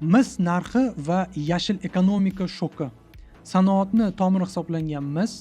Mis narxi va yashil ekonomika shoki. Sanoatni tomiri hisoblangan mis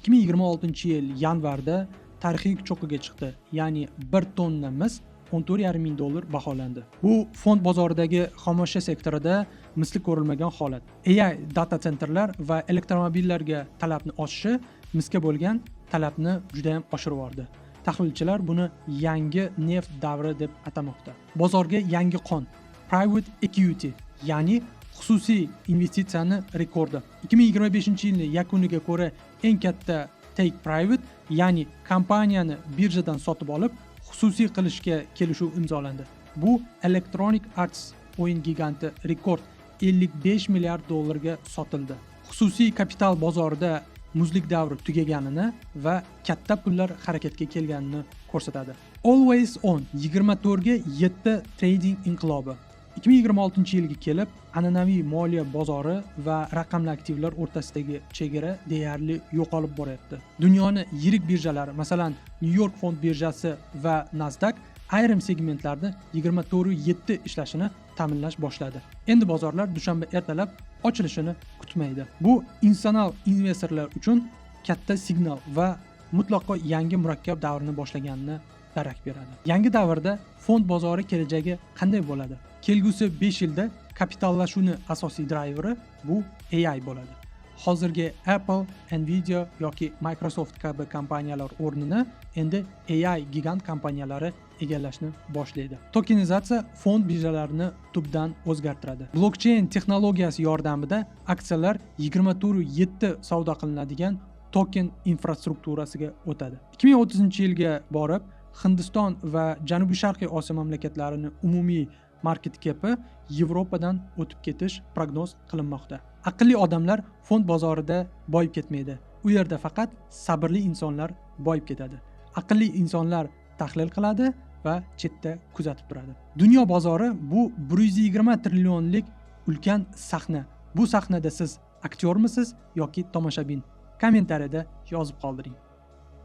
2026-yil yanvarda tarixiy cho'qqiga chiqdi. Ya'ni 1 tonna mis $14,5 ming baholandi. Bu fond bozoridagi xomashyo sektorida misli ko'rilmagan holat. AI data centerlar va elektromobillarga talabni oshishi misga bo'lgan talabni juda ham oshirib yubordi. Tahlilchilar buni yangi neft davri deb atamoqda. Bozorga yangi qon Private Equity, ya'ni xususiy investitsiyani rekordi. 2025-yilning yakuniga ko'ra eng katta take private, ya'ni kompaniyani birjadan sotib olib, xususiy qilishga kelishuv imzolandi. Bu Electronic Arts o'yin giganti rekord $55 milliard ga sotildi. Xususiy kapital bozorida muzlik davri tugaganini va katta pullar harakatga kelganini ko'rsatadi. Always on 24 ga 7 trading inqilobi. 2026-yilga kelib, an'anaviy moliya bozori va raqamli aktivlar o'rtasidagi chegara deyarli yo'qolib boryapti. Dunyoning yirik birjalari, masalan, New York fond birjasi va Nasdaq ayrim segmentlarda 24/7 ishlashini ta'minlash boshladi. Endi bozorlar dushanba ertalab ochilishini kutmaydi. Bu institutsional investorlar uchun katta signal va mutlaqo yangi murakkab davrni boshlaganini darak beradi. Yangi davrda fond bozori kelajagi qanday bo'ladi? Kelgusi 5 yilda kapitallashuvning asosiy drayveri bu AI bo'ladi. Hozirgi Apple, Nvidia yoki Microsoft kabi kompaniyalar o'rnini endi AI gigant kompaniyalari egallashni boshlaydi. Tokenizatsiya fond birjalarini tubdan o'zgartiradi. Blockchain texnologiyasi yordamida aksiyalar 24/7 savdo qilinadigan token infrastrukturasiga o'tadi. 2030-yilga borib Hindiston va Janubiy Sharqiy Osiyo mamlakatlarining umumiy market cap'i Yevropadan o'tib ketish prognoz qilinmoqda. Aqlli odamlar fond bozorida boyib ketmaydi. U yerda faqat sabrli insonlar boyib ketadi. Aqlli insonlar tahlil qiladi va chetda kuzatib turadi. Dunyo bozori bu 120 trillionlik ulkan sahna. Bu sahnada siz aktyormisiz yoki tomoshabin? Kommentariyada yozib qoldiring.